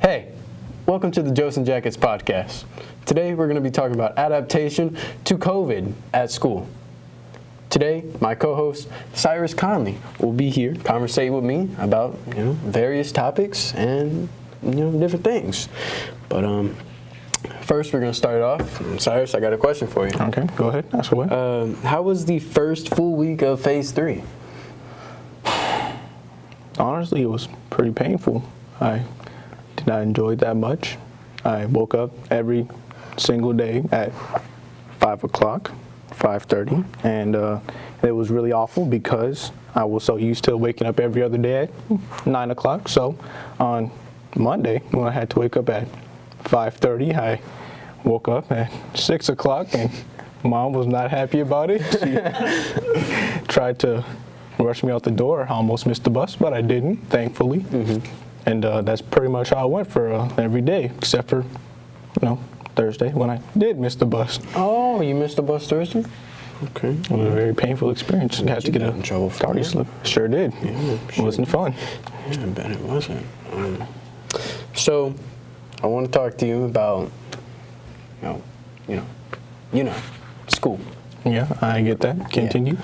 Hey, welcome to the Jocin Jackets podcast. Today we're going to be talking about adaptation to COVID at school. Today, my co-host Cyrus Conley will be here conversating with me about various topics and different things. But first, we're going to start it off. Cyrus, I got a question for you. Okay, go ahead. Ask away. How was the first full week of Phase 3? Honestly, it was pretty painful. I did not enjoy it that much. I woke up every single day at 5 o'clock, 5:30, and it was really awful because I was so used to waking up every other day at 9 o'clock. So on Monday, when I had to wake up at 5:30, I woke up at 6 o'clock, and Mom was not happy about it. She tried to rush me out the door. I almost missed the bus, but I didn't, thankfully. Mm-hmm. And that's pretty much how I went for every day, except for, Thursday when I did miss the bus. Oh, you missed the bus Thursday? Okay. It was a very painful experience. You had to get a tardy slip. Sure did. Yeah, it wasn't fun. Yeah, I bet it wasn't. So, I want to talk to you about, school. Yeah, I get that. Continue.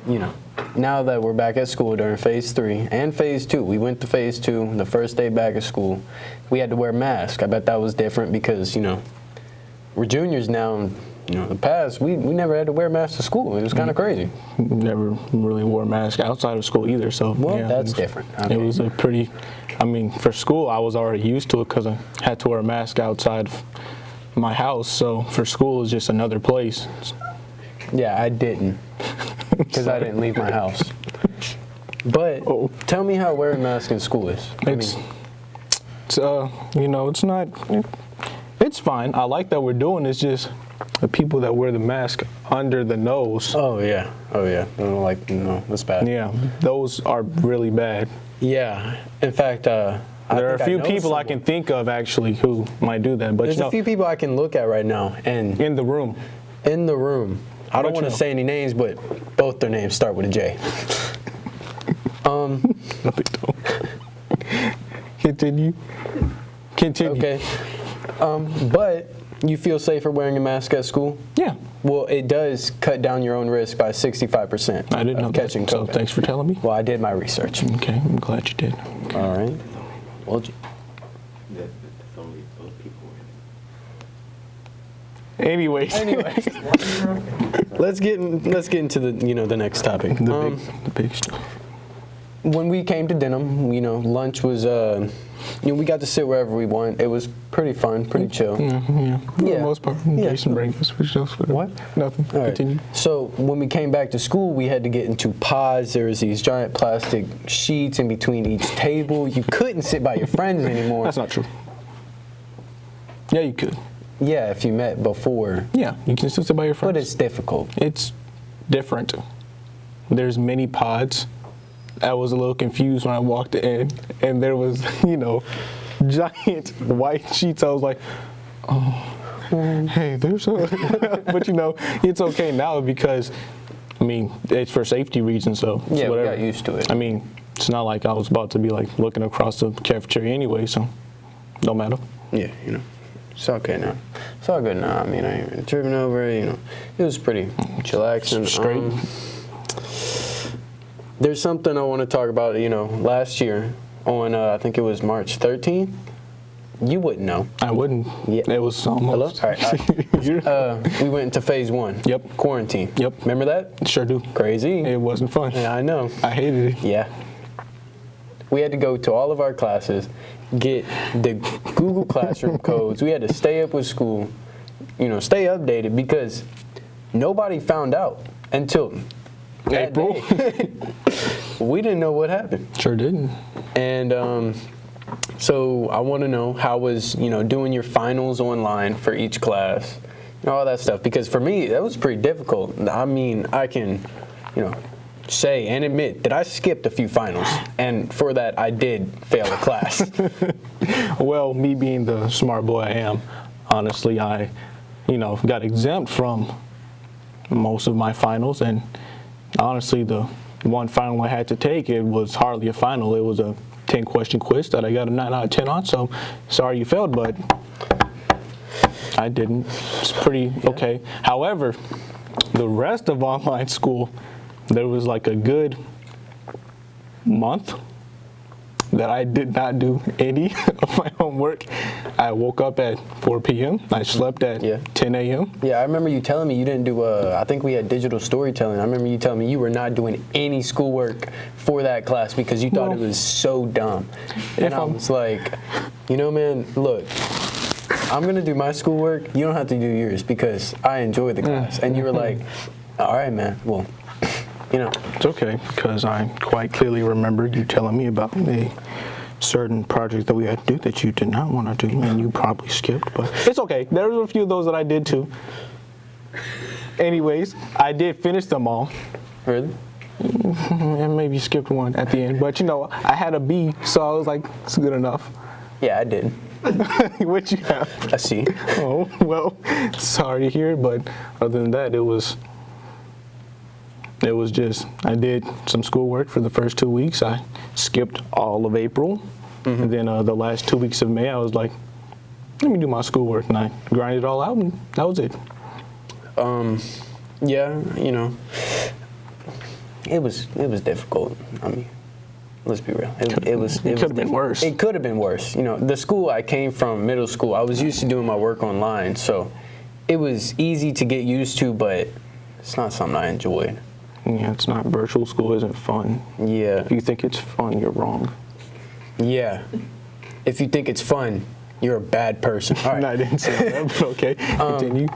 Yeah. Now that we're back at school during Phase 3 and Phase 2, we went to Phase 2, the first day back at school, we had to wear masks. I bet that was different because, we're juniors now, and, in the past, we never had to wear masks to school. It was kind of crazy. Never really wore a mask outside of school either, so. Well, yeah, that's different. Okay. It was for school, I was already used to it because I had to wear a mask outside of my house, so for school, it's just another place. Yeah, I didn't. Because I didn't leave my house. But tell me how wearing a mask in school is. It's fine. I like that we're doing it. It's just the people that wear the mask under the nose. Oh yeah. That's bad. Yeah, those are really bad. Yeah. In fact, there are a few people I can think of actually who might do that. But there's a few people I can look at right now, and in the room. I don't want to say any names, but both their names start with a J. No, they don't. Continue. Okay. But you feel safer wearing a mask at school? Yeah. Well, it does cut down your own risk by 65%. I didn't know catching that, COVID. so thanks for telling me. Well, I did my research. Okay, I'm glad you did. All right. Well, Anyways, let's get into the next topic. The big stuff. When we came to Denham, lunch was we got to sit wherever we want. It was pretty fun, pretty chill. Yeah. For the most part, Jason breakfast, which else? What? Nothing. All right. Continue. So when we came back to school, we had to get into pods. There was these giant plastic sheets in between each table. You couldn't sit by your friends anymore. That's not true. Yeah, you could. Yeah, if you met before. Yeah, you can still sit by your friends. But it's difficult. It's different. There's many pods. I was a little confused when I walked in, and there was, giant white sheets. I was like, hey, there's a... But, it's okay now because, it's for safety reasons, so yeah, whatever. We got used to it. It's not like I was about to be, looking across the cafeteria anyway, so don't matter. Yeah, It's okay now. It's all good now. I ain't really tripping over it, It was pretty chillaxing. Straight. There's something I want to talk about, last year on, I think it was March 13th. You wouldn't know. I wouldn't. Yeah. It was almost. Hello? All right. We went into Phase 1. Yep. Quarantine. Yep. Remember that? Sure do. Crazy. It wasn't fun. Yeah, I know. I hated it. Yeah. We had to go to all of our classes, get the Google Classroom codes. We had to stay up with school, stay updated because nobody found out until April. We didn't know what happened. Sure didn't. And so I want to know how was, doing your finals online for each class, all that stuff. Because for me, that was pretty difficult. I can, say and admit that I skipped a few finals, and for that I did fail a class. Well, me being the smart boy I am, honestly, I, got exempt from most of my finals, and honestly, the one final I had to take, it was hardly a final. It was a 10-question quiz that I got a 9 out of 10 on. So sorry you failed, but I didn't. It's pretty okay. However, the rest of online school, there was like a good month that I did not do any of my homework. I woke up at 4 p.m. I slept at 10 a.m. Yeah, I remember you telling me you didn't do, I think we had digital storytelling. I remember you telling me you were not doing any schoolwork for that class because you thought it was so dumb. And I was like, you know, man, look, I'm going to do my schoolwork. You don't have to do yours because I enjoy the class. And you were like, all right, man, well, you know. It's okay, because I quite clearly remember you telling me about a certain project that we had to do that you did not want to do, and you probably skipped, but it's okay. There was a few of those that I did too. Anyways, I did finish them all. Really? And maybe skipped one at the end, but you know, I had a B, so I was like, it's good enough. Yeah, I did. What you have? A C. Oh, well, sorry to hear, but other than that, it was just, I did some schoolwork for the first 2 weeks. I skipped all of April. And then the last 2 weeks of May, I was like, let me do my schoolwork. And I grinded it all out, and that was it. Yeah, you know, it was difficult. I mean, let's be real. It could have been worse. It could have been worse. You know, the school I came from, middle school, I was used to doing my work online. So it was easy to get used to, but it's not something I enjoyed. Yeah, it's not. Virtual school isn't fun. Yeah. If you think it's fun, you're wrong. Yeah. If you think it's fun, you're a bad person. All right. No, I didn't say that, but okay. Continue.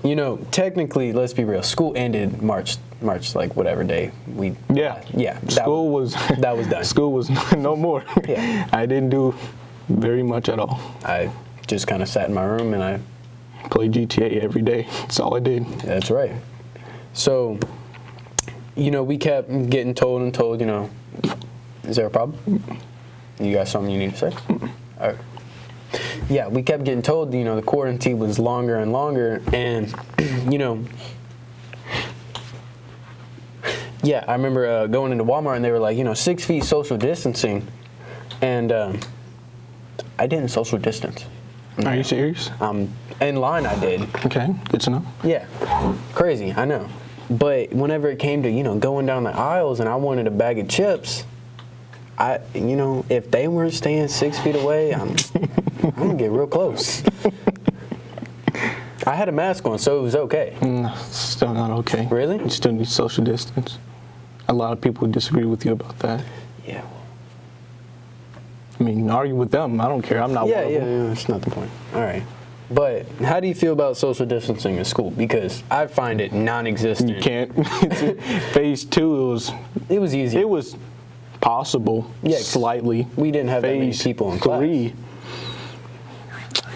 You know, technically, let's be real. School ended March, like whatever day we. Yeah. That was done. School was no more. Yeah. I didn't do very much at all. I just kind of sat in my room and I played GTA every day. That's all I did. That's right. So, you know, we kept getting told, you know, is there a problem? You got something you need to say? All right. Yeah, we kept getting told, you know, the quarantine was longer and longer, and, you know, yeah, I remember going into Walmart, and they were like, you know, 6 feet social distancing, and I didn't social distance. Are you serious? In line, I did. Okay, good to know. Yeah, crazy, I know. But whenever it came to, you know, going down the aisles and I wanted a bag of chips, you know, if they weren't staying 6 feet away, I'm gonna get real close. I had a mask on, so it was okay. No, still not okay. Really? You still need social distance. A lot of people disagree with you about that. Yeah. I mean, argue with them. I don't care. I'm not one of them. Yeah, that's not the point. All right. But how do you feel about social distancing in school? Because I find it non-existent. You can't. Phase 2, it was easy. It was possible, slightly. We didn't have that many people in class. 3,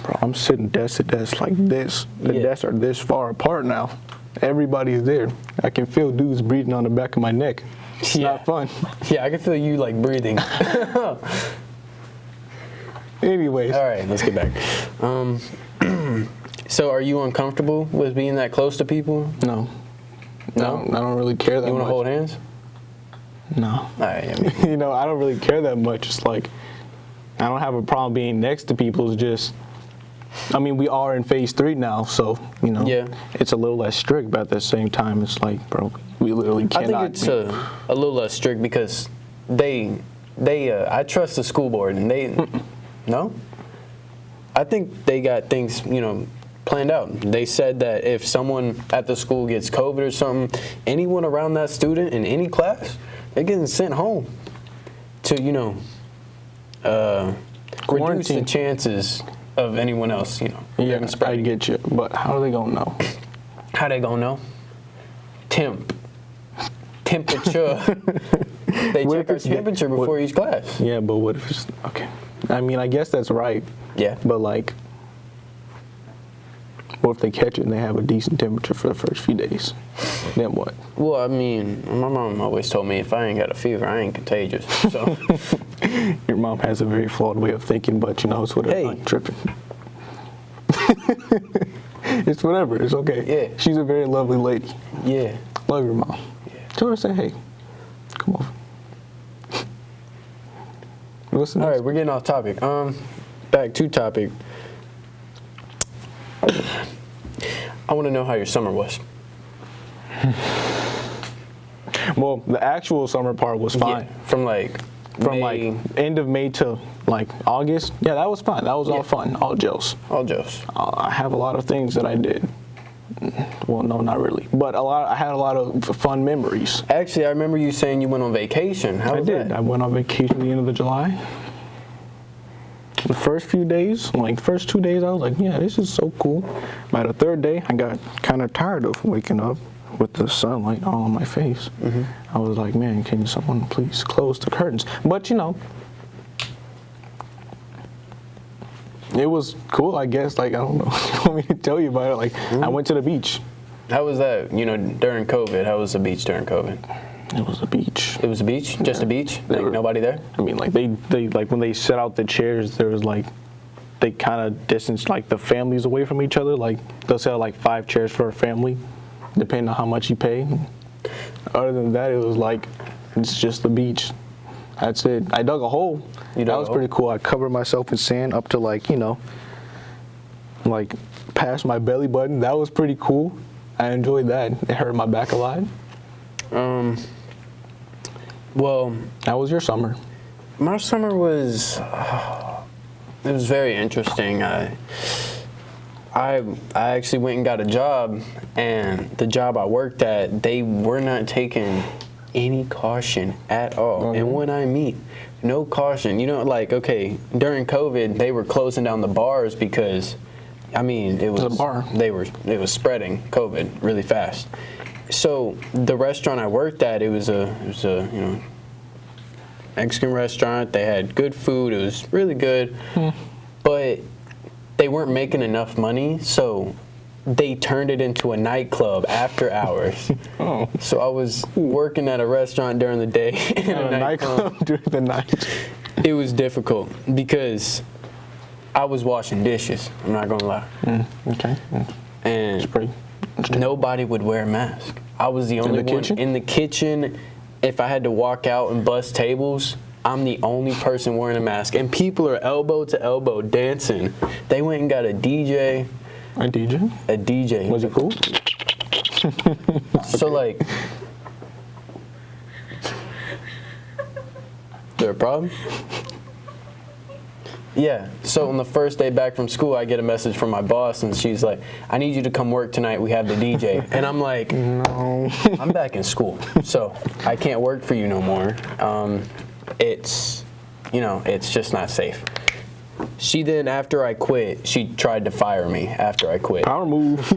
bro, I'm sitting desk to desk like this. The desks are this far apart now. Everybody's there. I can feel dudes breathing on the back of my neck. It's not fun. Yeah, I can feel you like breathing. Anyways. All right, let's get back. So are you uncomfortable with being that close to people? No. No? I don't really care that much. You want to hold hands? No. All right, I mean. You know, I don't really care that much. It's like, I don't have a problem being next to people. It's just, I mean, we are in phase 3 now, so, you know, it's a little less strict, but at the same time, it's like, bro, we literally cannot. I think it's a little less strict because I trust the school board, and no? I think they got things, you know, planned out. They said that if someone at the school gets COVID or something, anyone around that student in any class, they're getting sent home to, you know, reduce the chances of anyone else, you know. Yeah, I get you, but how are they gonna know? How they gonna know? Temperature. They check our temperature before each class. Yeah, but what if it's, okay. I mean, I guess that's right. Yeah. But like, what if they catch it and they have a decent temperature for the first few days? Then what? Well, I mean, my mom always told me if I ain't got a fever, I ain't contagious. So. Your mom has a very flawed way of thinking, but you know, it's whatever. Hey. I'm tripping. It's whatever. It's okay. Yeah. She's a very lovely lady. Yeah. Love your mom. Yeah. Tell her to say, hey, come over. What's the All next? right, we're getting off topic. Back to topic. I want to know how your summer was. Well, the actual summer part was fine. Yeah, from like End of May to like August. Yeah, that was fine. That was all fun. All Joes. all Joes. I have a lot of things that I did. Well, no, not really. But I had a lot of fun memories. Actually, I remember you saying you went on vacation. How I was did. that? I went on vacation at the end of July. The first few days, like first 2 days, I was like, yeah, this is so cool. By the third day, I got kind of tired of waking up with the sunlight all on my face. I was like, man, can someone please close the curtains? But you know, it was cool, I guess. Like, I don't know what you want me to tell you about it. Like, I went to the beach. How was that? You know, during COVID, how was the beach during COVID? It was a beach. It was a beach? Just a beach? They Like were- nobody there? I mean, like they like when they set out the chairs, there was like they kind of distanced like the families away from each other. Like they'll set out like 5 chairs for a family, depending on how much you pay. Other than that, it was like it's just the beach. That's it. I dug a hole. You dug That a was hole? pretty cool. I covered myself in sand up to like, you know, like past my belly button. That was pretty cool. I enjoyed that. It hurt my back a lot. Well, How was your summer? my summer was it was very interesting. I actually went and got a job, and the job I worked at, they were not taking any caution at all. And when I mean no caution, you know, like, okay, during COVID, they were closing down the bars because, I mean, it was a bar. It was spreading COVID really fast. So the restaurant I worked at, it was a you know, Mexican restaurant. They had good food. It was really good, but they weren't making enough money, so they turned it into a nightclub after hours. Oh. So I was working at a restaurant during the day and a A nightclub. nightclub during the night. It was difficult because I was washing dishes. I'm not gonna lie, Okay. and Pretty. nobody would wear a mask. I was the only the one kitchen? in the kitchen. If I had to walk out and bust tables, I'm the only person wearing a mask. And people are elbow to elbow dancing. They went and got a DJ. A DJ? A DJ. Was it cool? So, like, there a problem? Yeah, so on the first day back from school, I get a message from my boss, and she's like, I need you to come work tonight. We have the DJ. And I'm like, No. I'm back in school, so I can't work for you no more. It's, you know, it's just not safe. She then, after I quit, she tried to fire me after I quit. Power move.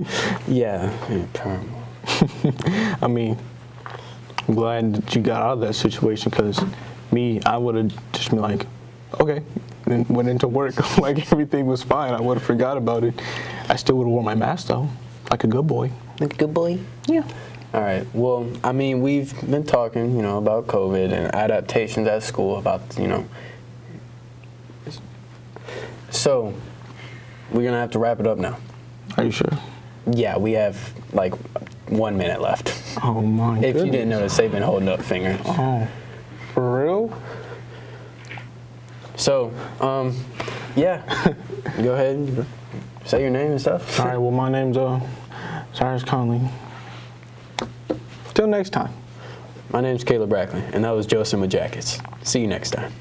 Yeah, power move. I mean, I'm glad that you got out of that situation because me, I would have just been like, okay, and went into work like everything was fine. I would have forgot about it. I still would have worn my mask though, like a good boy. Like a good boy? Yeah. All right. Well, I mean, we've been talking, you know, about COVID and adaptations at school, about, you know. So, we're going to have to wrap it up now. Are you sure? Yeah, we have like 1 minute left. Oh my If goodness. you didn't notice, they've been holding up fingers. Oh, for real? So, yeah, go ahead and say your name and stuff. All right, well, my name's Cyrus Conley. Till next time. My name's Caleb Rackley, and that was Jocin with Jackets. See you next time.